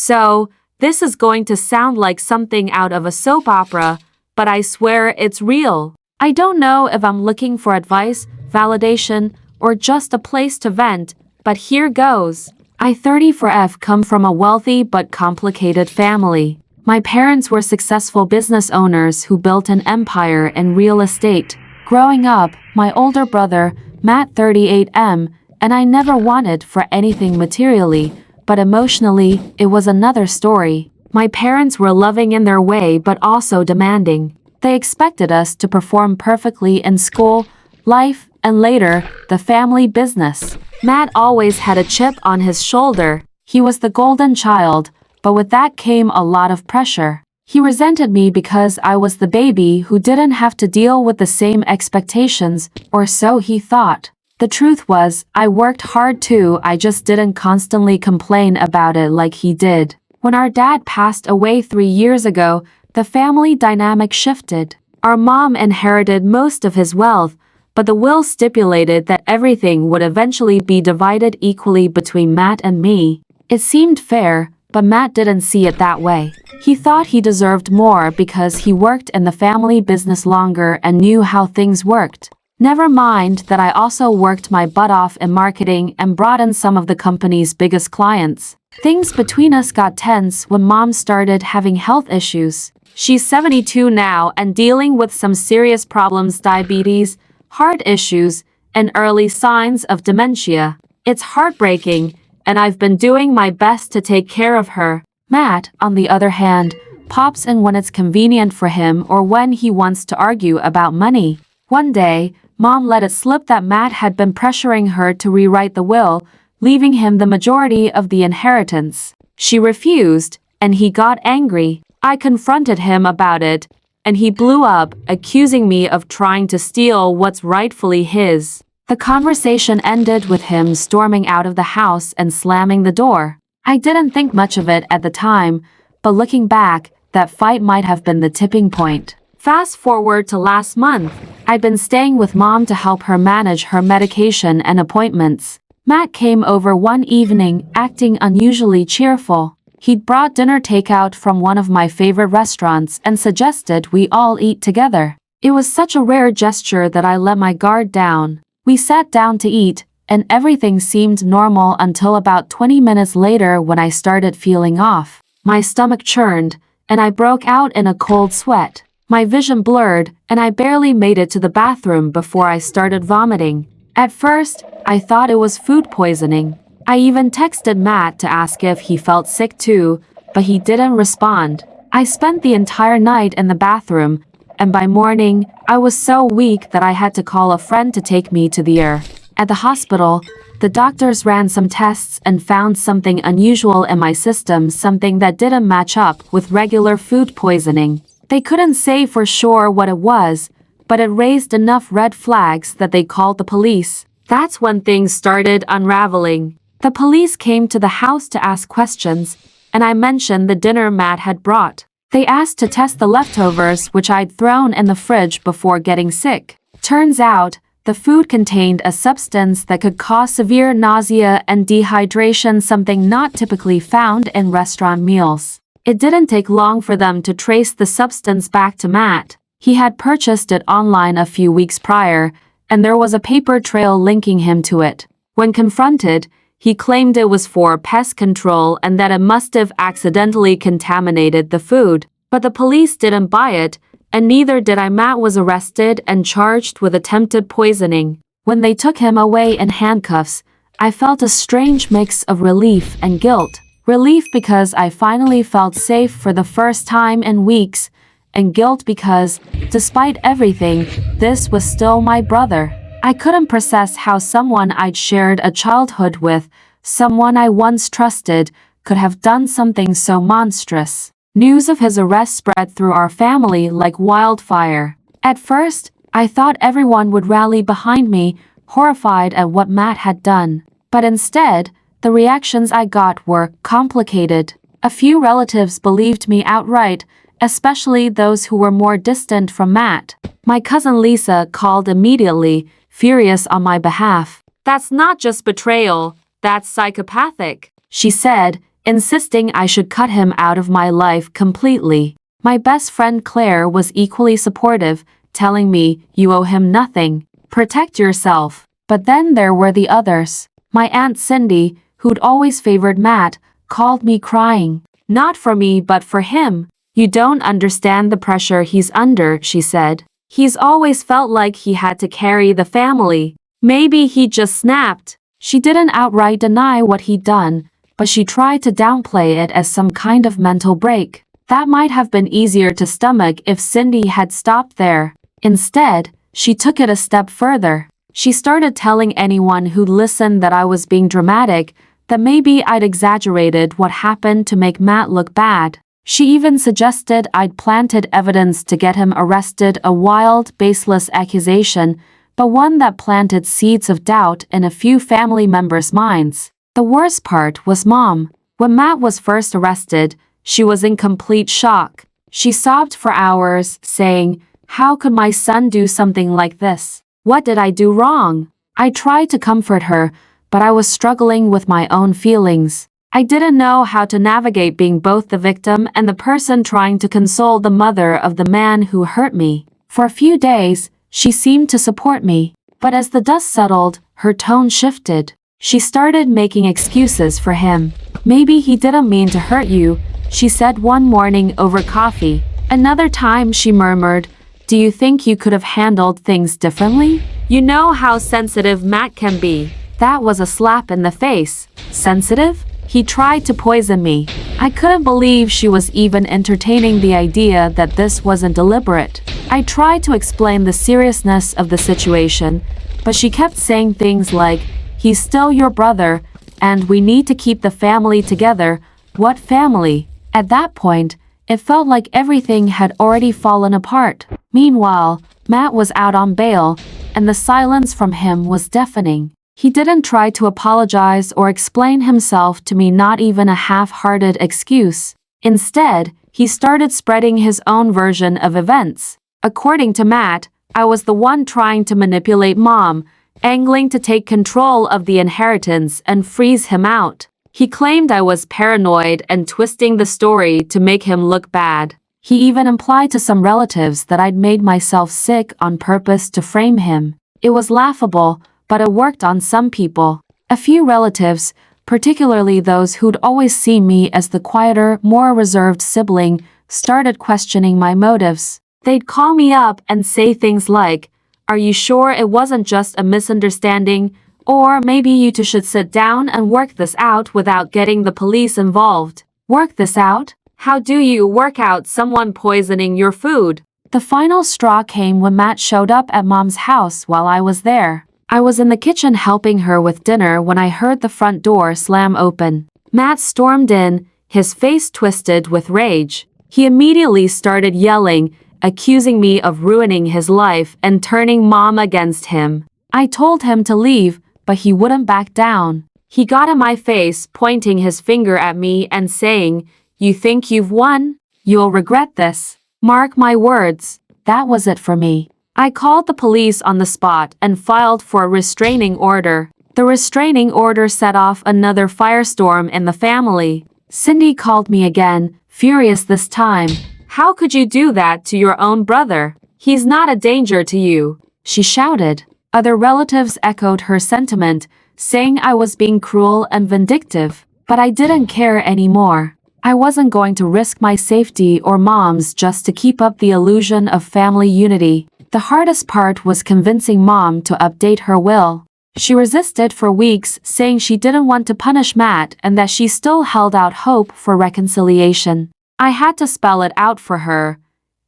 So, this is going to sound like something out of a soap opera, but I swear it's real. I don't know if I'm looking for advice, validation, or just a place to vent, but here goes. I 34F come from a wealthy but complicated family. My parents were successful business owners who built an empire in real estate. Growing up, my older brother, Matt 38M, and I never wanted for anything materially, but emotionally, it was another story. My parents were loving in their way but also demanding. They expected us to perform perfectly in school, life, and later, the family business. Matt always had a chip on his shoulder. He was the golden child, but with that came a lot of pressure. He resented me because I was the baby who didn't have to deal with the same expectations, or so he thought. The truth was, I worked hard too, I just didn't constantly complain about it like he did. When our dad passed away 3 years ago, the family dynamic shifted. Our mom inherited most of his wealth, but the will stipulated that everything would eventually be divided equally between Matt and me. It seemed fair, but Matt didn't see it that way. He thought he deserved more because he worked in the family business longer and knew how things worked. Never mind that I also worked my butt off in marketing and brought in some of the company's biggest clients. Things between us got tense when Mom started having health issues. She's 72 now and dealing with some serious problems: diabetes, heart issues, and early signs of dementia. It's heartbreaking, and I've been doing my best to take care of her. Matt, on the other hand, pops in when it's convenient for him or when he wants to argue about money. One day, Mom let it slip that Matt had been pressuring her to rewrite the will, leaving him the majority of the inheritance. She refused, and he got angry. I confronted him about it, and he blew up, accusing me of trying to steal what's rightfully his. The conversation ended with him storming out of the house and slamming the door. I didn't think much of it at the time, but looking back, that fight might have been the tipping point. Fast forward to last month, I'd been staying with Mom to help her manage her medication and appointments. Matt came over one evening, acting unusually cheerful. He'd brought dinner takeout from one of my favorite restaurants and suggested we all eat together. It was such a rare gesture that I let my guard down. We sat down to eat, and everything seemed normal until about 20 minutes later when I started feeling off. My stomach churned, and I broke out in a cold sweat. My vision blurred, and I barely made it to the bathroom before I started vomiting. At first, I thought it was food poisoning. I even texted Matt to ask if he felt sick too, but he didn't respond. I spent the entire night in the bathroom, and by morning, I was so weak that I had to call a friend to take me to the ER. At the hospital, the doctors ran some tests and found something unusual in my system, something that didn't match up with regular food poisoning. They couldn't say for sure what it was, but it raised enough red flags that they called the police. That's when things started unraveling. The police came to the house to ask questions, and I mentioned the dinner Matt had brought. They asked to test the leftovers which I'd thrown in the fridge before getting sick. Turns out, the food contained a substance that could cause severe nausea and dehydration, something not typically found in restaurant meals. It didn't take long for them to trace the substance back to Matt. He had purchased it online a few weeks prior, and there was a paper trail linking him to it. When confronted, he claimed it was for pest control and that it must have accidentally contaminated the food. But the police didn't buy it, and neither did I. Matt was arrested and charged with attempted poisoning. When they took him away in handcuffs, I felt a strange mix of relief and guilt. Relief because I finally felt safe for the first time in weeks, and guilt because, despite everything, this was still my brother. I couldn't process how someone I'd shared a childhood with, someone I once trusted, could have done something so monstrous. News of his arrest spread through our family like wildfire. At first, I thought everyone would rally behind me, horrified at what Matt had done. But instead, the reactions I got were complicated. A few relatives believed me outright, especially those who were more distant from Matt. My cousin Lisa called immediately, furious on my behalf. "That's not just betrayal, that's psychopathic," she said, insisting I should cut him out of my life completely. My best friend Claire was equally supportive, telling me, "You owe him nothing. Protect yourself." But then there were the others. My Aunt Cindy, who'd always favored Matt, called me crying. "Not for me but for him. You don't understand the pressure he's under," she said. "He's always felt like he had to carry the family. Maybe he just snapped." She didn't outright deny what he'd done, but she tried to downplay it as some kind of mental break. That might have been easier to stomach if Cindy had stopped there. Instead, she took it a step further. She started telling anyone who'd listen that I was being dramatic, that maybe I'd exaggerated what happened to make Matt look bad. She even suggested I'd planted evidence to get him arrested, a wild, baseless accusation, but one that planted seeds of doubt in a few family members' minds. The worst part was Mom. When Matt was first arrested, she was in complete shock. She sobbed for hours, saying, "How could my son do something like this? What did I do wrong?" I tried to comfort her, but I was struggling with my own feelings. I didn't know how to navigate being both the victim and the person trying to console the mother of the man who hurt me. For a few days, she seemed to support me, but as the dust settled, her tone shifted. She started making excuses for him. "Maybe he didn't mean to hurt you," she said one morning over coffee. Another time she murmured, "Do you think you could have handled things differently? You know how sensitive Matt can be." That was a slap in the face. Sensitive? He tried to poison me. I couldn't believe she was even entertaining the idea that this wasn't deliberate. I tried to explain the seriousness of the situation, but she kept saying things like, "He's still your brother, and we need to keep the family together." What family? At that point, it felt like everything had already fallen apart. Meanwhile, Matt was out on bail, and the silence from him was deafening. He didn't try to apologize or explain himself to me, not even a half-hearted excuse. Instead, he started spreading his own version of events. According to Matt, I was the one trying to manipulate Mom, angling to take control of the inheritance and freeze him out. He claimed I was paranoid and twisting the story to make him look bad. He even implied to some relatives that I'd made myself sick on purpose to frame him. It was laughable, but it worked on some people. A few relatives, particularly those who'd always seen me as the quieter, more reserved sibling, started questioning my motives. They'd call me up and say things like, "Are you sure it wasn't just a misunderstanding? Or maybe you two should sit down and work this out without getting the police involved." Work this out? How do you work out someone poisoning your food? The final straw came when Matt showed up at Mom's house while I was there. I was in the kitchen helping her with dinner when I heard the front door slam open. Matt stormed in, his face twisted with rage. He immediately started yelling, accusing me of ruining his life and turning Mom against him. I told him to leave, but he wouldn't back down. He got in my face, pointing his finger at me and saying, "You think you've won? You'll regret this. Mark my words." That was it for me. I called the police on the spot and filed for a restraining order. The restraining order set off another firestorm in the family. Cindy called me again, furious this time. "How could you do that to your own brother? He's not a danger to you," she shouted. Other relatives echoed her sentiment, saying I was being cruel and vindictive. But I didn't care anymore. I wasn't going to risk my safety or Mom's just to keep up the illusion of family unity. The hardest part was convincing Mom to update her will. She resisted for weeks, saying she didn't want to punish Matt and that she still held out hope for reconciliation. I had to spell it out for her.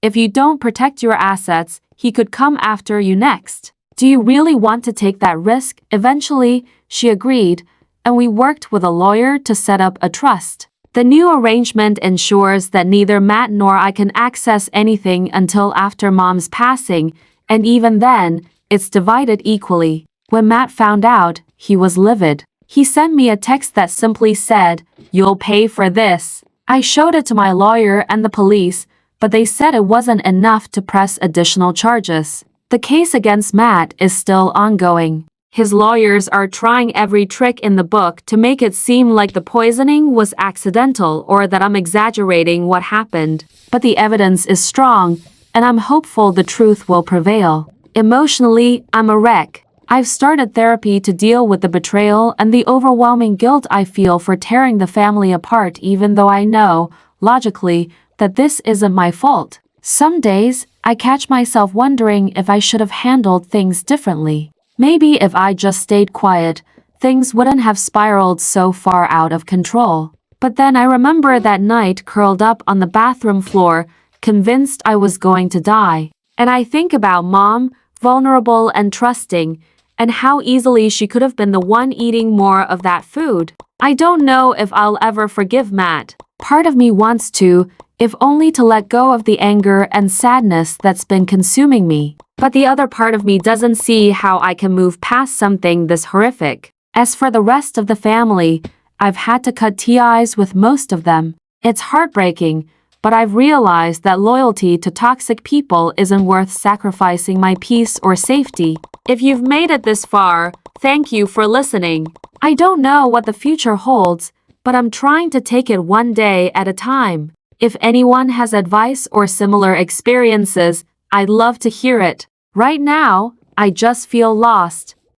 "If you don't protect your assets, he could come after you next. Do you really want to take that risk?" Eventually, she agreed, and we worked with a lawyer to set up a trust. The new arrangement ensures that neither Matt nor I can access anything until after Mom's passing, and even then, it's divided equally. When Matt found out, he was livid. He sent me a text that simply said, "You'll pay for this." I showed it to my lawyer and the police, but they said it wasn't enough to press additional charges. The case against Matt is still ongoing. His lawyers are trying every trick in the book to make it seem like the poisoning was accidental or that I'm exaggerating what happened. But the evidence is strong, and I'm hopeful the truth will prevail. Emotionally, I'm a wreck. I've started therapy to deal with the betrayal and the overwhelming guilt I feel for tearing the family apart, even though I know, logically, that this isn't my fault. Some days, I catch myself wondering if I should have handled things differently. Maybe if I just stayed quiet, things wouldn't have spiraled so far out of control. But then I remember that night curled up on the bathroom floor, convinced I was going to die. And I think about Mom, vulnerable and trusting, and how easily she could have been the one eating more of that food. I don't know if I'll ever forgive Matt. Part of me wants to, if only to let go of the anger and sadness that's been consuming me. But the other part of me doesn't see how I can move past something this horrific. As for the rest of the family, I've had to cut ties with most of them. It's heartbreaking, but I've realized that loyalty to toxic people isn't worth sacrificing my peace or safety. If you've made it this far, thank you for listening. I don't know what the future holds, but I'm trying to take it one day at a time. If anyone has advice or similar experiences, I'd love to hear it. Right now, I just feel lost.